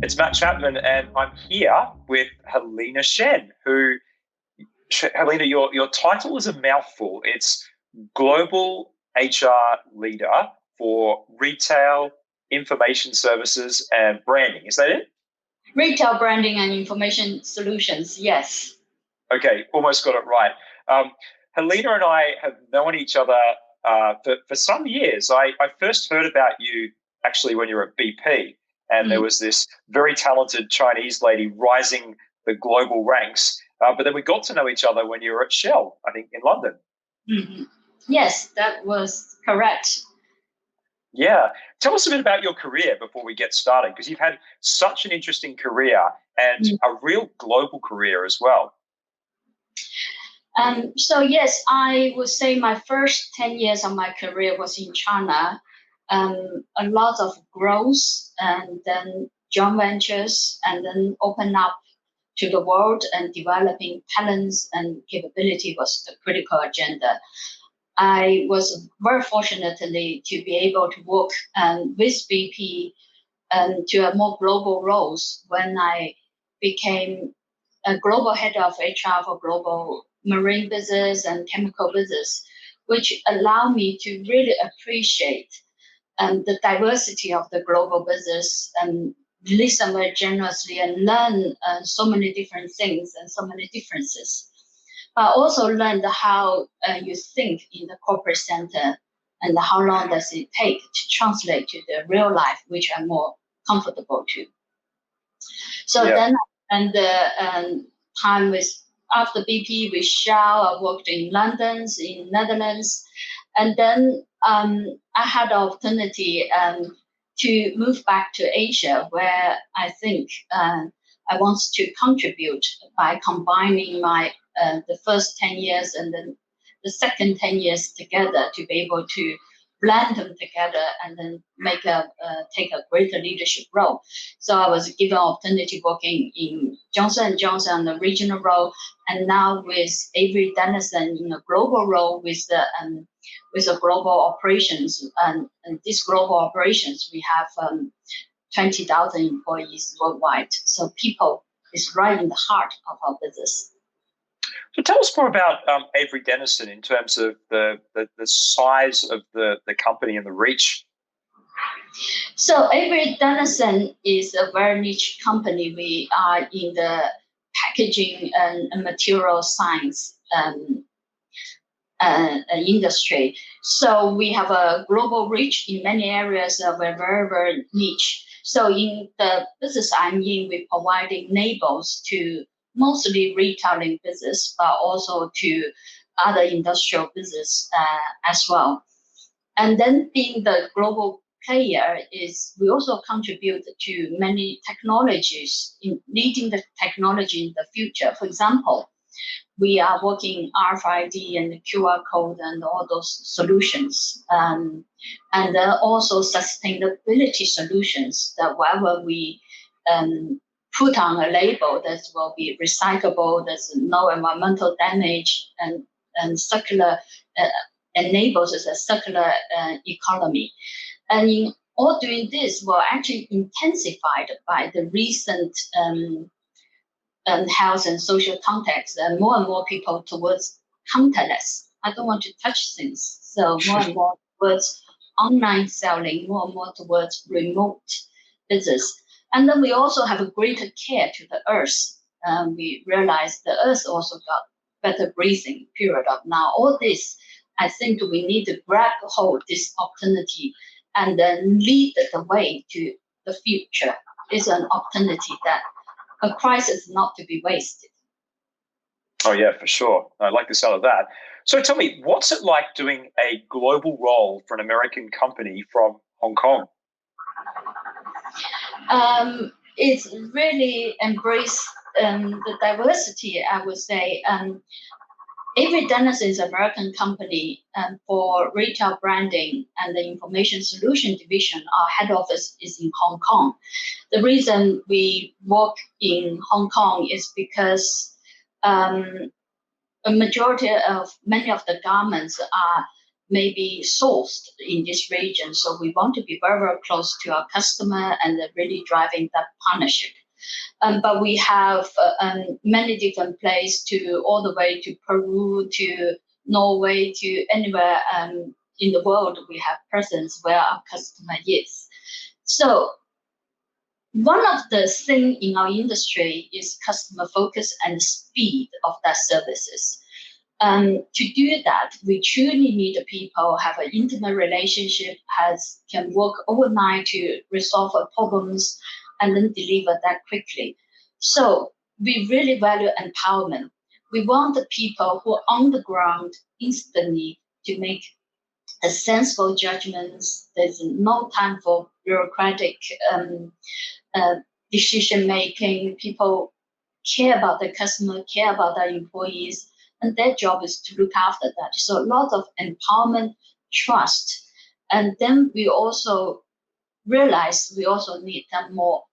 It's Matt Chapman, and I'm here with Helena Shen, who, Helena, your title is a mouthful. It's Global HR Leader for Retail, Information Services, and Branding. Is that it? Retail branding and information solutions, yes. Okay, almost got it right. Helena and I have known each other for some years. I first heard about you actually when you were at BP, and there was this very talented Chinese lady rising the global ranks. But then we got to know each other when you were at Shell, I think, in London. Mm-hmm. Yes, that was correct. Yeah. Tell us a bit about your career before we get started, because you've had such an interesting career and a real global career as well. So yes, I would say my first 10 years of my career was in China. A lot of growth and then joint ventures and then open up to the world and developing talents and capability was the critical agenda. I was very fortunately to be able to work with BP to a more global roles when I became a global head of HR for global marine business and chemical business, which allowed me to really appreciate the diversity of the global business and listen very generously and learn so many different things and so many differences. But also learned how you think in the corporate center and how long does it take to translate to the real life, which I'm more comfortable to. So then, and the time with after BP with Shell, I worked in London, in Netherlands, and then I had the opportunity to move back to Asia, where I think I want to contribute by combining my the first 10 years and then the second 10 years together to be able to blend them together and then take a greater leadership role. So I was given opportunity working in Johnson & Johnson, the regional role, and now with Avery Dennison in a global role with the global operations. And these global operations, we have 20,000 employees worldwide. So people is right in the heart of our business. So tell us more about Avery Dennison in terms of the size of the company and the reach. So Avery Dennison is a very niche company. We are in the packaging and material science industry. So we have a global reach in many areas. We're very, very niche. So in the business I'm in, we're providing enables to mostly retailing business, but also to other industrial business as well. And then being the global player is we also contribute to many technologies in leading the technology in the future. For example, we are working RFID and QR code and all those solutions, and also sustainability solutions that wherever we put on a label that will be recyclable, there's no environmental damage, and circular enables a circular economy. And in all doing this, we're actually intensified by the recent health and social context, and more people towards contactless. I don't want to touch things, so more and more towards online selling, more and more towards remote business. And then we also have a greater care to the earth. We realize the earth also got better breathing period of now. All this, I think we need to grab hold this opportunity and then lead the way to the future. It's an opportunity that a crisis not to be wasted. Oh yeah, for sure. I like the sound of that. So tell me, what's it like doing a global role for an American company from Hong Kong? It's really embraced the diversity, I would say. Avery Dennison is an American company for retail branding and the information solution division. Our head office is in Hong Kong. The reason we work in Hong Kong is because a majority of many of the garments are maybe sourced in this region. So we want to be very, very close to our customer and really driving that partnership. But we have many different places to all the way to Peru, to Norway, to anywhere in the world we have presence where our customer is. So one of the things in our industry is customer focus and speed of that services. To do that, we truly need people have an intimate relationship, can work overnight to resolve problems, and then deliver that quickly. So we really value empowerment. We want the people who are on the ground instantly to make a sensible judgments. There's no time for bureaucratic decision making. People care about the customer, care about their employees, and their job is to look after that. So a lot of empowerment, trust. And then we also realize we also need that more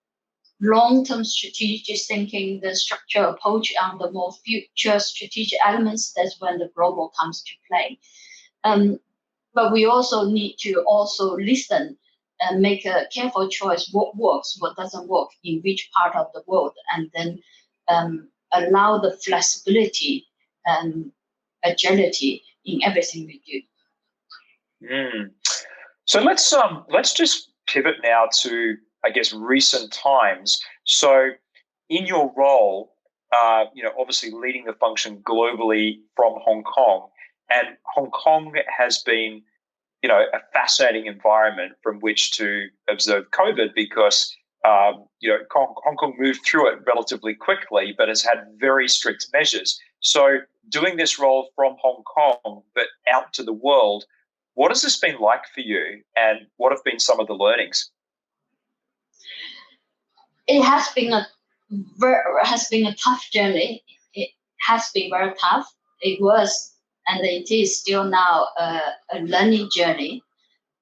long-term strategic thinking, the structure approach on the more future strategic elements. That's when the global comes to play. But we also need to also listen and make a careful choice what works, what doesn't work in which part of the world, and then allow the flexibility and agility in everything we do. So let's just pivot now to, I guess, recent times. So in your role, obviously leading the function globally from Hong Kong, and Hong Kong has been, a fascinating environment from which to observe COVID because, Hong Kong moved through it relatively quickly, but has had very strict measures. So doing this role from Hong Kong, but out to the world, what has this been like for you, and what have been some of the learnings? It has been a tough journey. It has been very tough. It was, and it is still now a learning journey.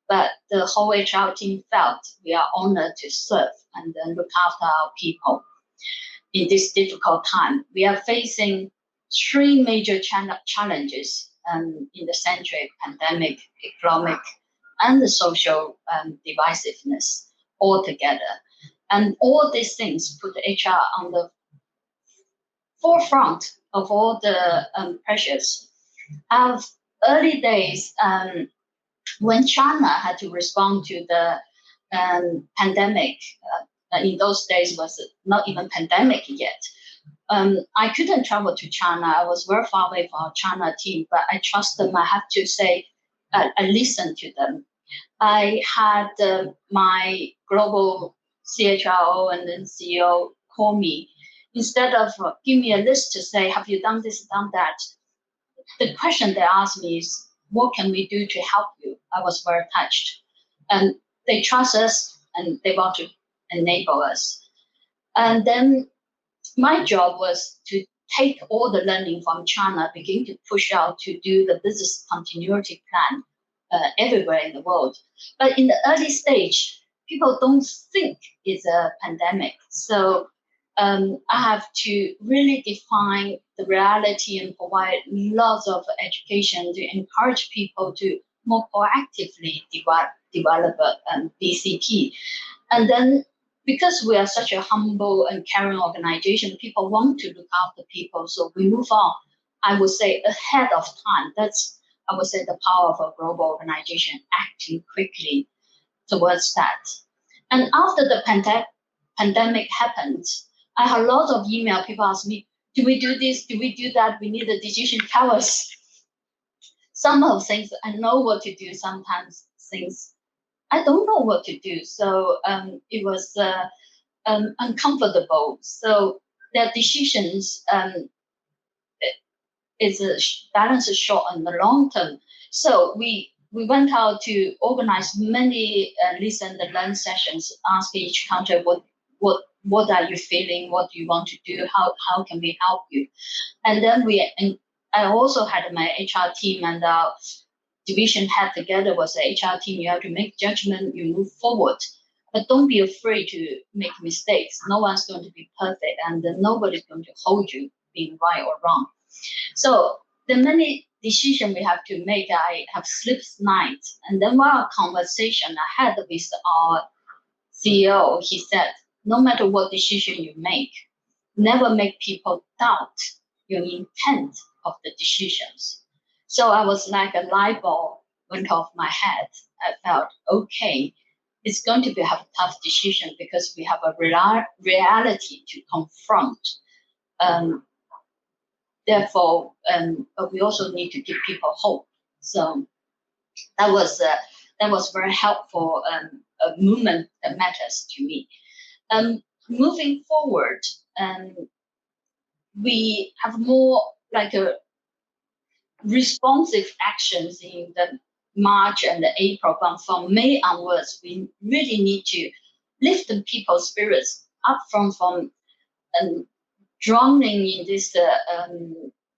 But the whole HR team felt we are honored to serve and then look after our people in this difficult time. We are facing three major challenges in the century: pandemic, economic, and the social divisiveness all together. And all these things put HR on the forefront of all the pressures. Of early days, when China had to respond to the pandemic, in those days was not even pandemic yet. I couldn't travel to China. I was very far away from our China team, but I trust them. I have to say, I listened to them. I had my global CHRO and then CEO call me. Instead of give me a list to say, have you done this, done that? The question they asked me is, what can we do to help you? I was very touched. And they trust us and they want to enable us. And then my job was to take all the learning from China, begin to push out to do the business continuity plan everywhere in the world. But in the early stage, people don't think it's a pandemic. So I have to really define the reality and provide lots of education to encourage people to more proactively develop BCP. And then because we are such a humble and caring organization, people want to look after people. So we move on, I would say, ahead of time. That's, I would say, the power of a global organization acting quickly towards that. And after the pandemic happened, I had a lot of email. People ask me, do we do this? Do we do that? We need a decision. Tell us. Some of things I know what to do. Sometimes things I don't know what to do. So it was uncomfortable. So their decisions is a balance is short and the long term. So we went out to organize many listen and learn sessions, ask each country what are you feeling, what do you want to do, how can we help you, and then I also had my HR team and our division head together was the HR team. You have to make judgment, you move forward, but don't be afraid to make mistakes. No one's going to be perfect, and nobody's going to hold you being right or wrong. So the many decision we have to make, I have sleepless nights. And then while a conversation I had with our CEO, he said, no matter what decision you make, never make people doubt your intent of the decisions. So I was like a light bulb went off my head. I felt, okay, it's going to be a tough decision because we have a reality to confront. Therefore, but we also need to give people hope. So that was very helpful, a movement that matters to me. Moving forward, we have more like a responsive actions in the March and the April, but from May onwards, we really need to lift the people's spirits up from drowning in this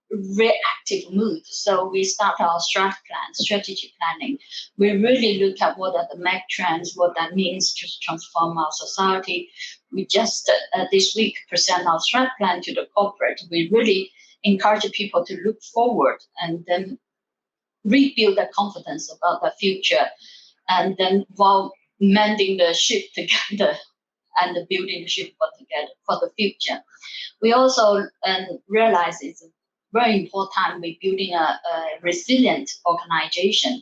reactive mood. So we start our strategy planning. We really look at what are the mega trends, what that means to transform our society. We just this week present our strat plan to the corporate. We really encourage people to look forward and then rebuild their confidence about the future, and then while mending the ship together and building the ship together for the future. We also realize it's very important we're building a resilient organization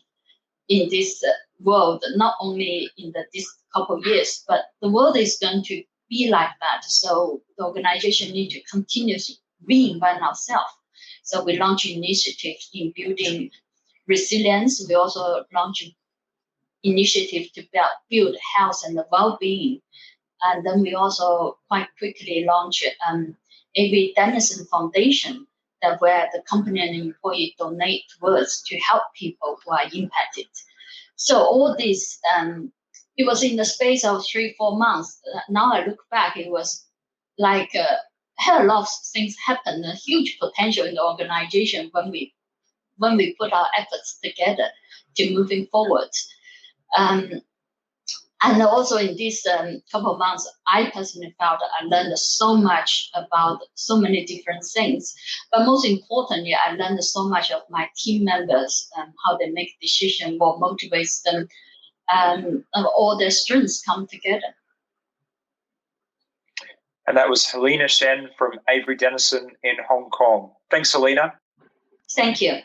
in this world, not only in this couple of years, but the world is going to be like that. So the organization need to continuously reinvent ourselves. So we launch initiatives in building resilience. We also launch initiatives to build health and well-being. And then we also quite quickly launch Avery Dennison Foundation, that where the company and employee donate towards to help people who are impacted. So all this, it was in the space of 3-4 months. Now I look back, it was like a lot of things happened, a huge potential in the organization when we put our efforts together to moving forward. And also in this couple of months, I personally felt I learned so much about so many different things. But most importantly, I learned so much of my team members, how they make decisions, what motivates them, and all their strengths come together. And that was Helena Shen from Avery Dennison in Hong Kong. Thanks, Helena. Thank you.